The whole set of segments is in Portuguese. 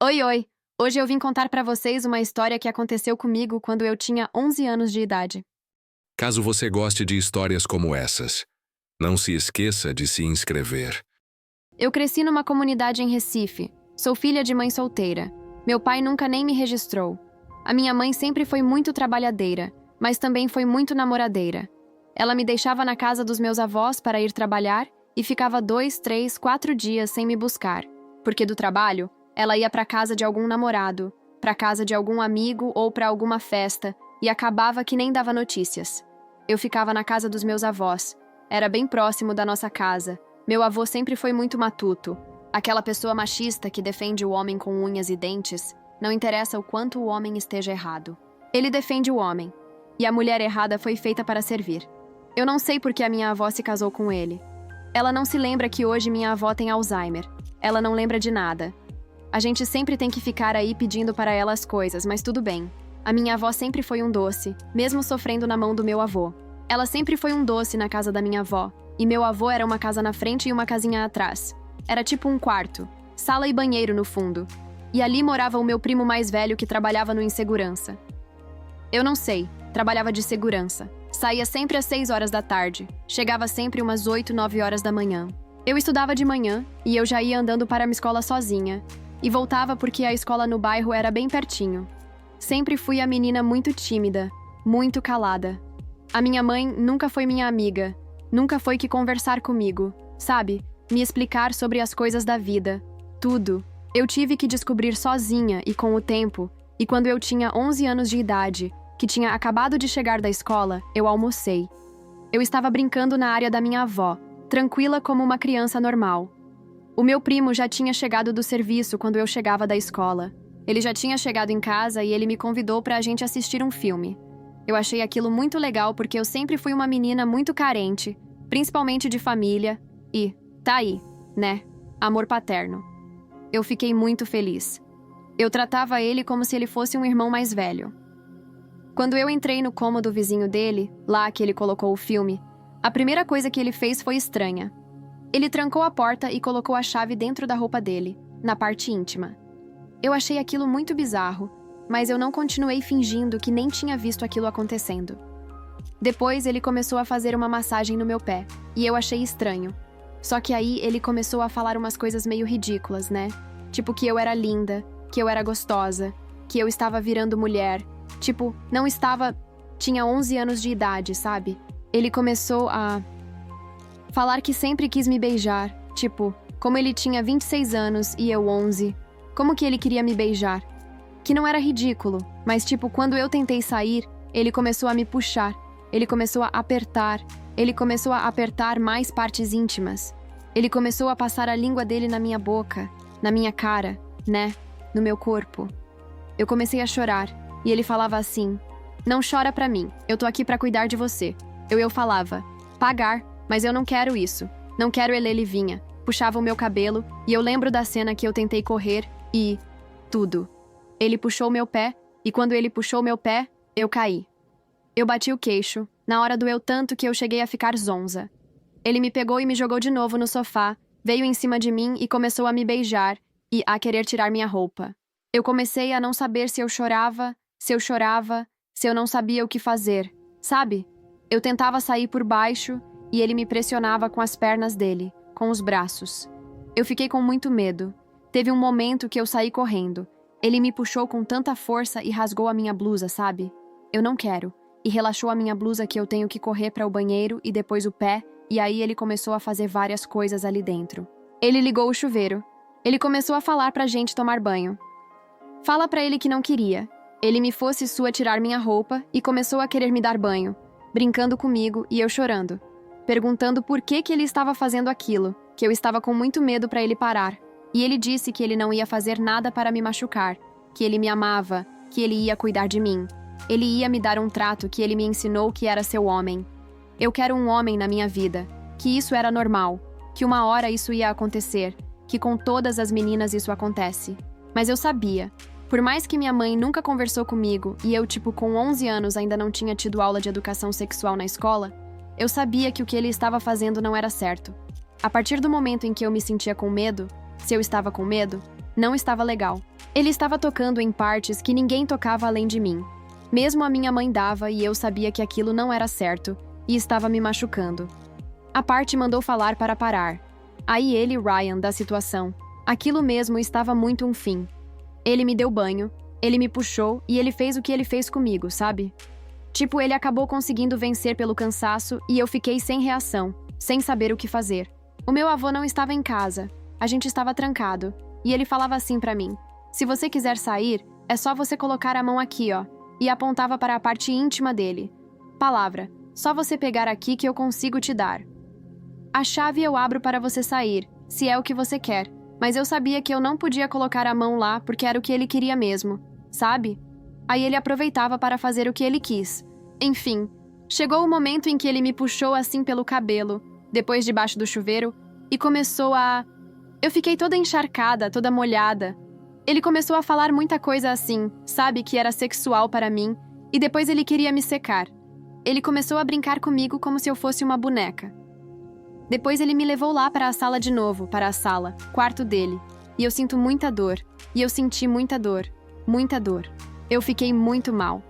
Oi, oi! Hoje eu vim contar pra vocês uma história que aconteceu comigo quando eu tinha 11 anos de idade. Caso você goste de histórias como essas, não se esqueça de se inscrever. Eu cresci numa comunidade em Recife. Sou filha de mãe solteira. Meu pai nunca nem me registrou. A minha mãe sempre foi muito trabalhadeira, mas também foi muito namoradeira. Ela me deixava na casa dos meus avós para ir trabalhar e ficava 2, 3, 4 dias sem me buscar, porque do trabalho ela ia para casa de algum namorado, para casa de algum amigo ou para alguma festa e acabava que nem dava notícias. Eu ficava na casa dos meus avós. Era bem próximo da nossa casa. Meu avô sempre foi muito matuto. Aquela pessoa machista que defende o homem com unhas e dentes, não interessa o quanto o homem esteja errado. Ele defende o homem. E a mulher errada foi feita para servir. Eu não sei por que a minha avó se casou com ele. Ela não se lembra que hoje minha avó tem Alzheimer. Ela não lembra de nada. A gente sempre tem que ficar aí pedindo para ela as coisas, mas tudo bem. A minha avó sempre foi um doce, mesmo sofrendo na mão do meu avô. Ela sempre foi um doce na casa da minha avó, e meu avô era uma casa na frente e uma casinha atrás. Era tipo um quarto, sala e banheiro no fundo. E ali morava o meu primo mais velho que trabalhava no insegurança. Eu não sei, trabalhava de segurança. Saía sempre às 6 horas da tarde, chegava sempre umas 8, 9 horas da manhã. Eu estudava de manhã, e eu já ia andando para a minha escola sozinha. E voltava porque a escola no bairro era bem pertinho. Sempre fui a menina muito tímida, muito calada. A minha mãe nunca foi minha amiga, nunca foi que conversar comigo, sabe? Me explicar sobre as coisas da vida, tudo. Eu tive que descobrir sozinha e com o tempo, e quando eu tinha 11 anos de idade, que tinha acabado de chegar da escola, eu almocei. Eu estava brincando na área da minha avó, tranquila como uma criança normal. O meu primo já tinha chegado do serviço quando eu chegava da escola. Ele já tinha chegado em casa e ele me convidou para a gente assistir um filme. Eu achei aquilo muito legal porque eu sempre fui uma menina muito carente, principalmente de família, e, tá aí, né? Amor paterno. Eu fiquei muito feliz. Eu tratava ele como se ele fosse um irmão mais velho. Quando eu entrei no cômodo vizinho dele, lá que ele colocou o filme, a primeira coisa que ele fez foi estranha. Ele trancou a porta e colocou a chave dentro da roupa dele, na parte íntima. Eu achei aquilo muito bizarro, mas eu não continuei fingindo que nem tinha visto aquilo acontecendo. Depois ele começou a fazer uma massagem no meu pé, e eu achei estranho. Só que aí ele começou a falar umas coisas meio ridículas, né? Tipo que eu era linda, que eu era gostosa, que eu estava virando mulher. Tipo, não estava... Tinha 11 anos de idade, sabe? Ele começou a... falar que sempre quis me beijar, tipo, como ele tinha 26 anos e eu 11. Como que ele queria me beijar? Que não era ridículo, mas tipo, quando eu tentei sair, ele começou a me puxar, ele começou a apertar, ele começou a apertar mais partes íntimas. Ele começou a passar a língua dele na minha boca, na minha cara, né? No meu corpo. Eu comecei a chorar, e ele falava assim, não chora pra mim, eu tô aqui pra cuidar de você. Eu falava, pagar, mas eu não quero isso. Não quero ele vinha. Puxava o meu cabelo e eu lembro da cena que eu tentei correr e... tudo. Ele puxou meu pé e quando ele puxou meu pé, eu caí. Eu bati o queixo. Na hora doeu tanto que eu cheguei a ficar zonza. Ele me pegou e me jogou de novo no sofá, veio em cima de mim e começou a me beijar e a querer tirar minha roupa. Eu comecei a não saber se eu chorava, se eu não sabia o que fazer. Sabe? Eu tentava sair por baixo... e ele me pressionava com as pernas dele, com os braços. Eu fiquei com muito medo. Teve um momento que eu saí correndo. Ele me puxou com tanta força e rasgou a minha blusa, sabe? Eu não quero. E relaxou a minha blusa que eu tenho que correr para o banheiro e depois o pé, e aí ele começou a fazer várias coisas ali dentro. Ele ligou o chuveiro. Ele começou a falar pra gente tomar banho. Fala pra ele que não queria. Ele me fosse sua tirar minha roupa e começou a querer me dar banho, brincando comigo e eu chorando. Perguntando por que ele estava fazendo aquilo, que eu estava com muito medo para ele parar. E ele disse que ele não ia fazer nada para me machucar, que ele me amava, que ele ia cuidar de mim. Ele ia me dar um trato que ele me ensinou que era seu homem. Eu quero um homem na minha vida, que isso era normal, que uma hora isso ia acontecer, que com todas as meninas isso acontece. Mas eu sabia. Por mais que minha mãe nunca conversou comigo e eu, tipo, com 11 anos ainda não tinha tido aula de educação sexual na escola, eu sabia que o que ele estava fazendo não era certo. A partir do momento em que eu me sentia com medo, se eu estava com medo, Não estava legal. Ele estava tocando em partes que ninguém tocava além de mim. Mesmo a minha mãe dava e eu sabia que aquilo não era certo e estava me machucando. A parte mandou falar para parar. Aí ele, Ryan, da situação. Aquilo mesmo estava muito um fim. Ele me deu banho, ele me puxou e ele fez o que ele fez comigo, sabe? Tipo, ele acabou conseguindo vencer pelo cansaço e eu fiquei sem reação, sem saber o que fazer. O meu avô não estava em casa, a gente estava trancado, e ele falava assim pra mim: se você quiser sair, é só você colocar a mão aqui, ó, e apontava para a parte íntima dele. Palavra, só você pegar aqui que eu consigo te dar. A chave eu abro para você sair, se é o que você quer, mas eu sabia que eu não podia colocar a mão lá porque era o que ele queria mesmo, sabe? Aí ele aproveitava para fazer o que ele quis. Enfim, chegou o momento em que ele me puxou assim pelo cabelo, depois debaixo do chuveiro, e começou a... Eu fiquei toda encharcada, toda molhada. Ele começou a falar muita coisa assim, sabe, que era sexual para mim, e depois ele queria me secar. Ele começou a brincar comigo como se eu fosse uma boneca. Depois ele me levou lá para a sala de novo, para a sala, quarto dele, e eu sinto muita dor, e eu senti muita dor, muita dor. Eu fiquei muito mal.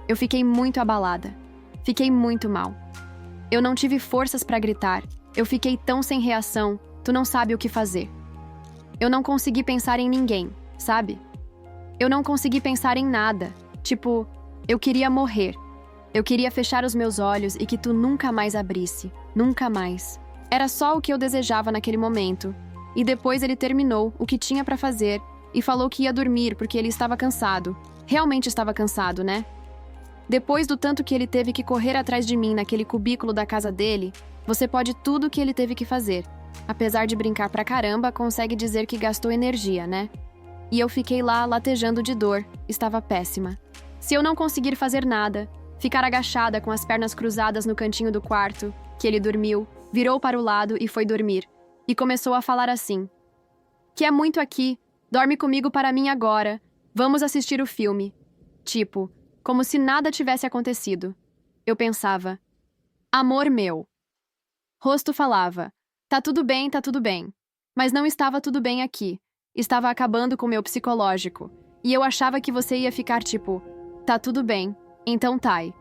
Eu fiquei muito abalada. Fiquei muito mal. Eu não tive forças para gritar. Eu fiquei tão sem reação, tu não sabe o que fazer. Eu não consegui pensar em ninguém, sabe? Eu não consegui pensar em nada. Tipo, eu queria morrer. Eu queria fechar os meus olhos e que tu nunca mais abrisse. Nunca mais. Era só o que eu desejava naquele momento. E depois ele terminou o que tinha para fazer e falou que ia dormir porque ele estava cansado. Realmente estava cansado, né? Depois do tanto que ele teve que correr atrás de mim naquele cubículo da casa dele, você pode tudo o que ele teve que fazer. Apesar de brincar pra caramba, consegue dizer que gastou energia, né? E eu fiquei lá latejando de dor, estava péssima. Se eu não conseguir fazer nada, ficar agachada com as pernas cruzadas no cantinho do quarto, que ele dormiu, virou para o lado e foi dormir. E começou a falar assim: que é muito aqui, dorme comigo para mim agora, vamos assistir o filme. Tipo, como se nada tivesse acontecido. Eu pensava: amor meu. Rosto falava: tá tudo bem, tá tudo bem. Mas não estava tudo bem aqui. Estava acabando com o meu psicológico. E eu achava que você ia ficar tipo: tá tudo bem, então tai.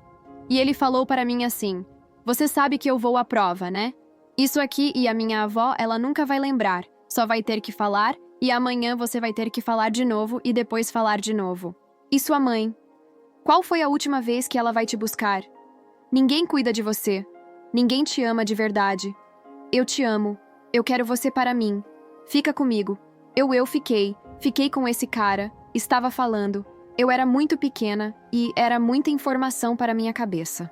E ele falou para mim assim: você sabe que eu vou à prova, né? Isso aqui e a minha avó, ela nunca vai lembrar. Só vai ter que falar, e amanhã você vai ter que falar de novo e depois falar de novo. E sua mãe? Qual foi a última vez que ela vai te buscar? Ninguém cuida de você. Ninguém te ama de verdade. Eu te amo. Eu quero você para mim. Fica comigo. Eu fiquei com esse cara, estava falando. Eu era muito pequena e era muita informação para minha cabeça.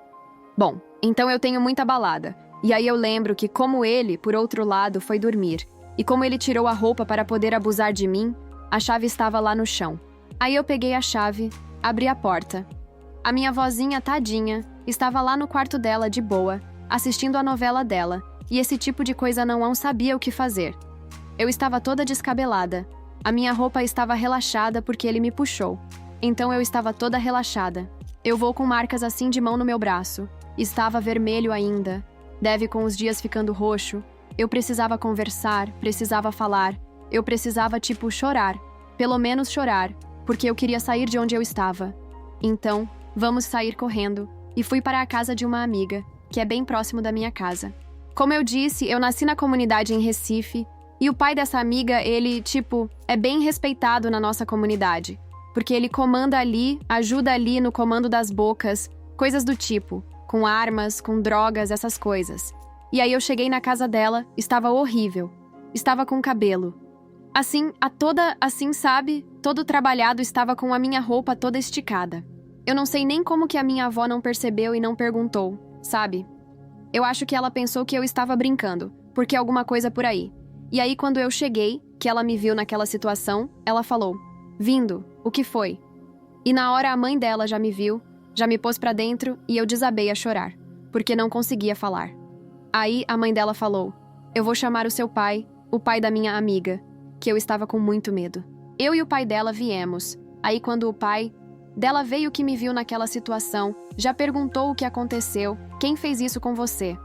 Bom, então eu tenho muita balada. E aí eu lembro que como ele, por outro lado, foi dormir. E como ele tirou a roupa para poder abusar de mim, a chave estava lá no chão. Aí eu peguei a chave, abri a porta. A minha vozinha, tadinha, estava lá no quarto dela de boa, assistindo a novela dela, e esse tipo de coisa não sabia o que fazer. Eu estava toda descabelada. A minha roupa estava relaxada porque ele me puxou. Então eu estava toda relaxada. Eu vou com marcas assim de mão no meu braço. Estava vermelho ainda. Deve com os dias ficando roxo. Eu precisava conversar, precisava falar. Eu precisava, tipo, chorar. Pelo menos chorar, porque eu queria sair de onde eu estava. Então, vamos sair correndo. E fui para a casa de uma amiga, que é bem próximo da minha casa. Como eu disse, eu nasci na comunidade em Recife, e o pai dessa amiga, ele, tipo, é bem respeitado na nossa comunidade. Porque ele comanda ali, ajuda ali no comando das bocas, coisas do tipo, com armas, com drogas, essas coisas. E aí eu cheguei na casa dela, estava horrível. Estava com cabelo. Assim, assim, sabe? Todo trabalhado, estava com a minha roupa toda esticada. Eu não sei nem como que a minha avó não percebeu e não perguntou, sabe? Eu acho que ela pensou que eu estava brincando, porque alguma coisa por aí. E aí quando eu cheguei, que ela me viu naquela situação, ela falou: vindo, o que foi? E na hora a mãe dela já me viu, já me pôs pra dentro e eu desabei a chorar, porque não conseguia falar. Aí a mãe dela falou: eu vou chamar o seu pai, o pai da minha amiga, que eu estava com muito medo. Eu e o pai dela viemos. Aí quando o pai dela veio que me viu naquela situação, já perguntou o que aconteceu, quem fez isso com você.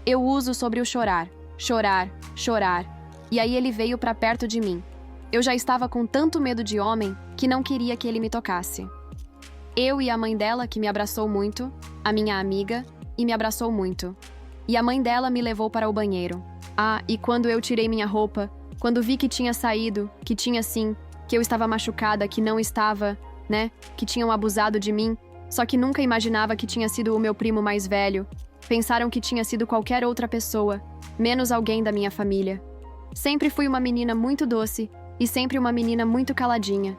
Eu uso sobre o chorar, chorar, chorar. E aí ele veio pra perto de mim. Eu já estava com tanto medo de homem que não queria que ele me tocasse. Eu e a mãe dela, que me abraçou muito, a minha amiga, e me abraçou muito. E a mãe dela me levou para o banheiro. Ah, e quando eu tirei minha roupa, quando vi que tinha saído, que tinha sim, que eu estava machucada, que não estava, né, que tinham abusado de mim, só que nunca imaginava que tinha sido o meu primo mais velho. Pensaram que tinha sido qualquer outra pessoa, menos alguém da minha família. Sempre fui uma menina muito doce e sempre uma menina muito caladinha.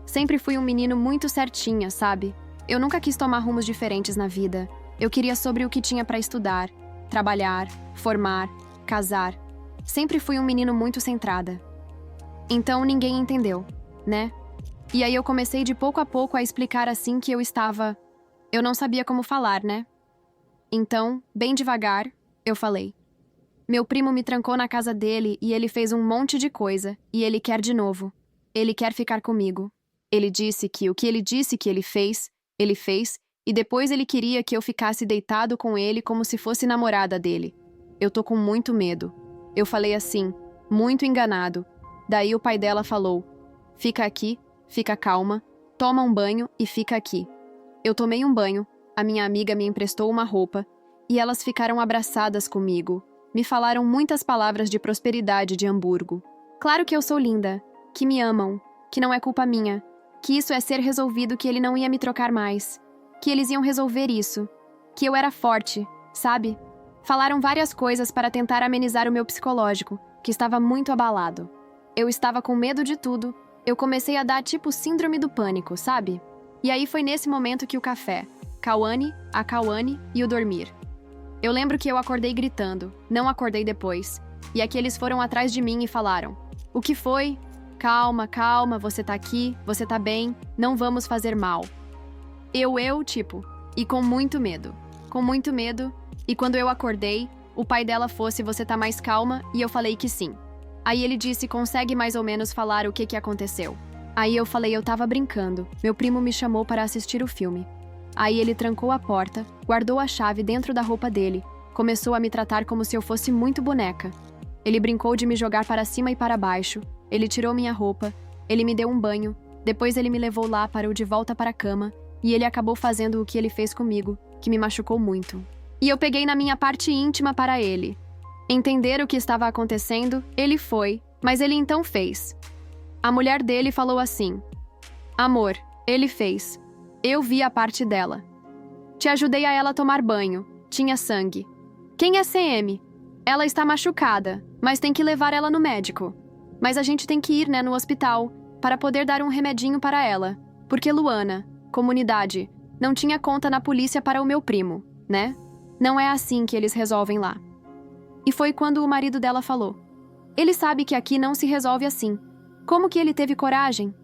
Sempre fui um menino muito certinha, sabe? Eu nunca quis tomar rumos diferentes na vida. Eu queria sobre o que tinha para estudar, trabalhar, formar, casar. Sempre fui um menino muito centrada. Então ninguém entendeu, né? E aí eu comecei de pouco a pouco a explicar assim que eu estava... Eu não sabia como falar, né? Então, bem devagar, eu falei. Meu primo me trancou na casa dele e ele fez um monte de coisa, e ele quer de novo. Ele quer ficar comigo. Ele disse que o que ele disse que ele fez, e depois ele queria que eu ficasse deitado com ele como se fosse namorada dele. Eu tô com muito medo. Eu falei assim, muito enganado. Daí o pai dela falou, fica aqui, fica calma, toma um banho e fica aqui. Eu tomei um banho, a minha amiga me emprestou uma roupa, e elas ficaram abraçadas comigo. Me falaram muitas palavras de prosperidade de Hamburgo. Claro que eu sou linda, que me amam, que não é culpa minha, que isso é ser resolvido, que ele não ia me trocar mais, que eles iam resolver isso, que eu era forte, sabe? Falaram várias coisas para tentar amenizar o meu psicológico, que estava muito abalado. Eu estava com medo de tudo, eu comecei a dar tipo síndrome do pânico, sabe? E aí foi nesse momento que o café, Cauane, a Cauane e o dormir. Eu lembro que eu acordei gritando, não acordei depois, e é que eles foram atrás de mim e falaram, o que foi? Calma, calma, você tá aqui, você tá bem, não vamos fazer mal. Tipo, e com muito medo, e quando eu acordei, o pai dela fosse, você tá mais calma, e eu falei que sim. Aí ele disse, consegue mais ou menos falar o que aconteceu? Aí eu falei, eu tava brincando, meu primo me chamou para assistir o filme. Aí ele trancou a porta, guardou a chave dentro da roupa dele, começou a me tratar como se eu fosse muito boneca. Ele brincou de me jogar para cima e para baixo, ele tirou minha roupa, ele me deu um banho, depois ele me levou lá, parou de volta para a cama, e ele acabou fazendo o que ele fez comigo, que me machucou muito. E eu peguei na minha parte íntima para ele. Entender o que estava acontecendo, ele foi, mas ele então fez. A mulher dele falou assim, amor, ele fez. Eu vi a parte dela. Te ajudei a ela tomar banho. Tinha sangue. Quem é CM? Ela está machucada, mas tem que levar ela no médico. Mas a gente tem que ir, né, no hospital, para poder dar um remedinho para ela. Porque Luana, comunidade, não tinha conta na polícia para o meu primo, né? Não é assim que eles resolvem lá. E foi quando o marido dela falou. Ele sabe que aqui não se resolve assim. Como que ele teve coragem?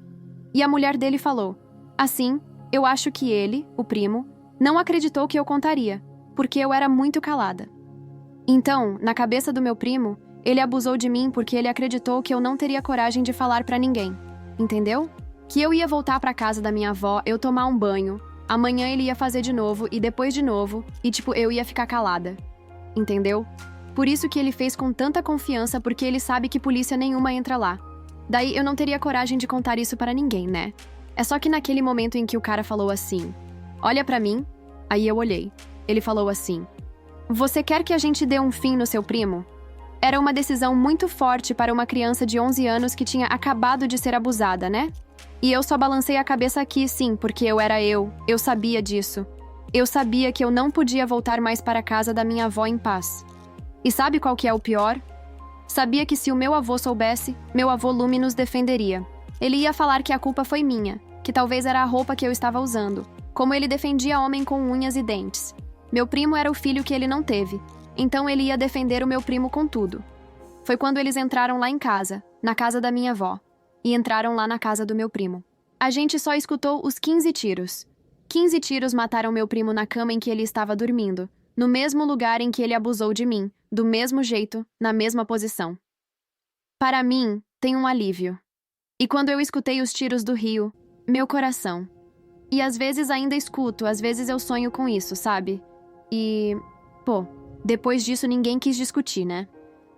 E a mulher dele falou. Assim, eu acho que ele, o primo, não acreditou que eu contaria, porque eu era muito calada. Então, na cabeça do meu primo, ele abusou de mim porque ele acreditou que eu não teria coragem de falar pra ninguém. Entendeu? Que eu ia voltar pra casa da minha avó, eu tomar um banho, amanhã ele ia fazer de novo e depois de novo, e tipo, eu ia ficar calada. Entendeu? Por isso que ele fez com tanta confiança, porque ele sabe que polícia nenhuma entra lá. Daí eu não teria coragem de contar isso para ninguém, né? É só que naquele momento em que o cara falou assim, olha pra mim, aí eu olhei. Ele falou assim, você quer que a gente dê um fim no seu primo? Era uma decisão muito forte para uma criança de 11 anos que tinha acabado de ser abusada, né? E eu só balancei a cabeça aqui, sim, porque eu sabia disso. Eu sabia que eu não podia voltar mais para a casa da minha avó em paz. E sabe qual que é o pior? Sabia que se o meu avô soubesse, meu avô Lume nos defenderia. Ele ia falar que a culpa foi minha, que talvez era a roupa que eu estava usando, como ele defendia homem com unhas e dentes. Meu primo era o filho que ele não teve, então ele ia defender o meu primo com tudo. Foi quando eles entraram lá em casa, na casa da minha avó, e entraram lá na casa do meu primo. A gente só escutou os 15 tiros. 15 tiros mataram meu primo na cama em que ele estava dormindo, no mesmo lugar em que ele abusou de mim, do mesmo jeito, na mesma posição. Para mim, tem um alívio. E quando eu escutei os tiros do rio, meu coração. E às vezes ainda escuto, às vezes eu sonho com isso, sabe? E, depois disso ninguém quis discutir, né?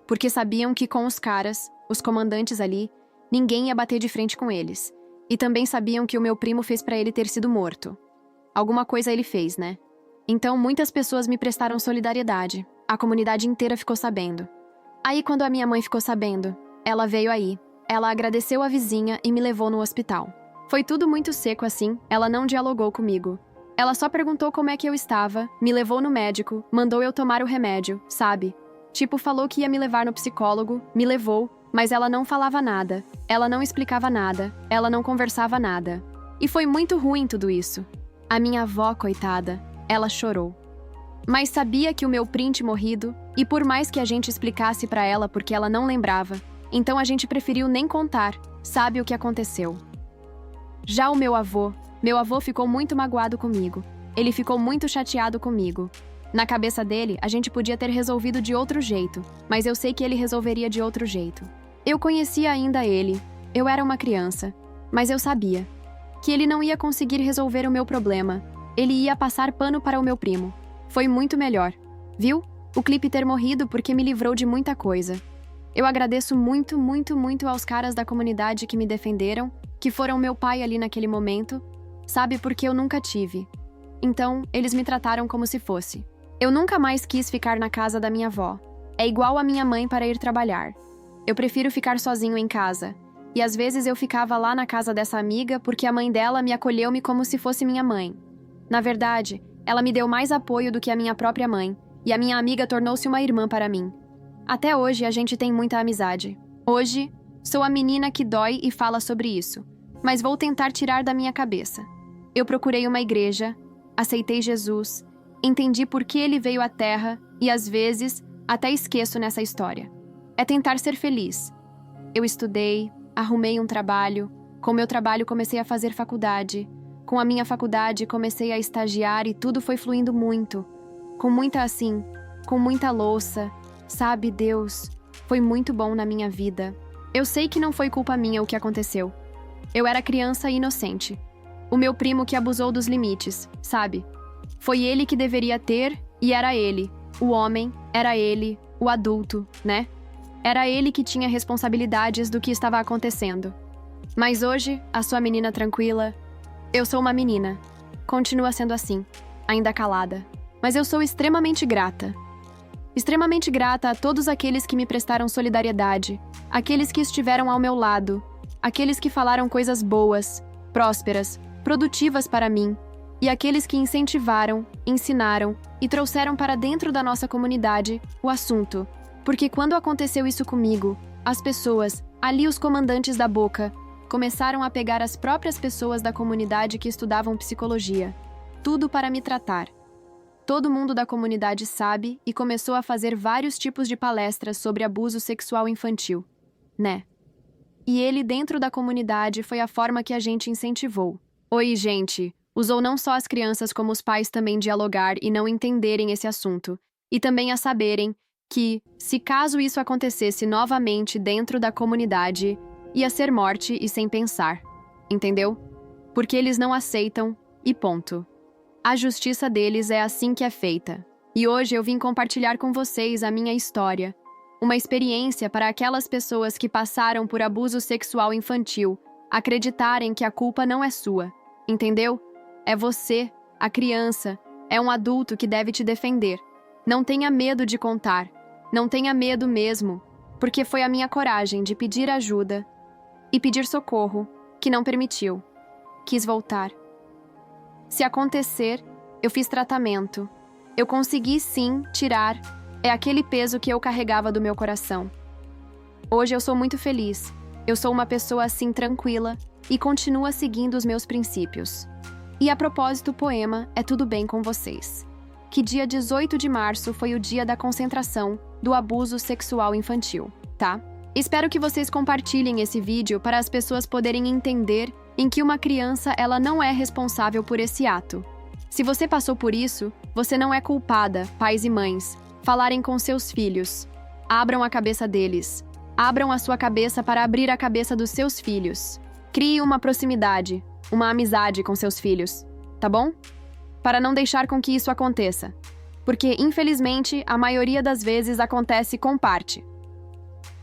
Porque sabiam que com os caras, os comandantes ali, ninguém ia bater de frente com eles. E também sabiam que o meu primo fez pra ele ter sido morto. Alguma coisa ele fez, né? Então, muitas pessoas me prestaram solidariedade. A comunidade inteira ficou sabendo. Aí, quando a minha mãe ficou sabendo, ela veio aí. Ela agradeceu a vizinha e me levou no hospital. Foi tudo muito seco assim, ela não dialogou comigo. Ela só perguntou como é que eu estava, me levou no médico, mandou eu tomar o remédio, sabe? Tipo, falou que ia me levar no psicólogo, me levou, mas ela não falava nada, ela não explicava nada, ela não conversava nada. E foi muito ruim tudo isso. A minha avó, coitada, ela chorou. Mas sabia que o meu primo tinha morrido, e por mais que a gente explicasse pra ela porque ela não lembrava, então a gente preferiu nem contar, sabe o que aconteceu. Já o meu avô ficou muito magoado comigo. Ele ficou muito chateado comigo. Na cabeça dele, a gente podia ter resolvido de outro jeito, mas eu sei que ele resolveria de outro jeito. Eu conhecia ainda ele, eu era uma criança, mas eu sabia que ele não ia conseguir resolver o meu problema. Ele ia passar pano para o meu primo. Foi muito melhor, viu? O Clipe ter morrido porque me livrou de muita coisa. Eu agradeço muito, muito, muito aos caras da comunidade que me defenderam, que foram meu pai ali naquele momento, sabe, porque eu nunca tive. Então, eles me trataram como se fosse. Eu nunca mais quis ficar na casa da minha avó. É igual a minha mãe para ir trabalhar. Eu prefiro ficar sozinho em casa. E às vezes eu ficava lá na casa dessa amiga porque a mãe dela me acolheu-me como se fosse minha mãe. Na verdade, ela me deu mais apoio do que a minha própria mãe, e a minha amiga tornou-se uma irmã para mim. Até hoje a gente tem muita amizade. Hoje, sou a menina que dói e fala sobre isso, mas vou tentar tirar da minha cabeça. Eu procurei uma igreja, aceitei Jesus, entendi por que ele veio à Terra e às vezes até esqueço nessa história. É tentar ser feliz. Eu estudei, arrumei um trabalho, com meu trabalho comecei a fazer faculdade, com a minha faculdade comecei a estagiar e tudo foi fluindo muito, com muita louça. Sabe, Deus, foi muito bom na minha vida. Eu sei que não foi culpa minha o que aconteceu. Eu era criança e inocente. O meu primo que abusou dos limites, sabe? Foi ele que deveria ter e era ele. O homem, era ele, o adulto, né? Era ele que tinha responsabilidades do que estava acontecendo. Mas hoje, a sua menina tranquila... Eu sou uma menina. Continua sendo assim, ainda calada. Mas eu sou extremamente grata. Extremamente grata a todos aqueles que me prestaram solidariedade, aqueles que estiveram ao meu lado, aqueles que falaram coisas boas, prósperas, produtivas para mim, e aqueles que incentivaram, ensinaram e trouxeram para dentro da nossa comunidade o assunto. Porque quando aconteceu isso comigo, as pessoas, ali os comandantes da boca, começaram a pegar as próprias pessoas da comunidade que estudavam psicologia, tudo para me tratar. Todo mundo da comunidade sabe e começou a fazer vários tipos de palestras sobre abuso sexual infantil, né? E ele dentro da comunidade foi a forma que a gente incentivou. Oi, gente! Usou não só as crianças como os pais também dialogar e não entenderem esse assunto, e também a saberem que, se caso isso acontecesse novamente dentro da comunidade, ia ser morte e sem pensar, entendeu? Porque eles não aceitam e ponto. A justiça deles é assim que é feita. E hoje eu vim compartilhar com vocês a minha história. Uma experiência para aquelas pessoas que passaram por abuso sexual infantil acreditarem que a culpa não é sua. Entendeu? É você, a criança, é um adulto que deve te defender. Não tenha medo de contar. Não tenha medo mesmo, porque foi a minha coragem de pedir ajuda e pedir socorro que não permitiu. Quis voltar. Se acontecer, eu fiz tratamento. Eu consegui sim tirar. É aquele peso que eu carregava do meu coração. Hoje eu sou muito feliz. Eu sou uma pessoa assim tranquila e continua seguindo os meus princípios. E a propósito, o poema É Tudo Bem com Vocês. Que dia 18 de março foi o dia da concentração do abuso sexual infantil, tá? Espero que vocês compartilhem esse vídeo para as pessoas poderem entender em que uma criança ela não é responsável por esse ato. Se você passou por isso, você não é culpada, pais e mães. Falarem com seus filhos. Abram a cabeça deles. Abram a sua cabeça para abrir a cabeça dos seus filhos. Crie uma proximidade, uma amizade com seus filhos, tá bom? Para não deixar com que isso aconteça. Porque, infelizmente, a maioria das vezes acontece com parte.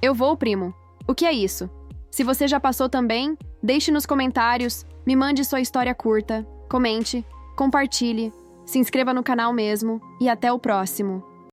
Eu vou, primo. O que é isso? Se você já passou também, deixe nos comentários, me mande sua história curta, comente, compartilhe, se inscreva no canal mesmo e até o próximo.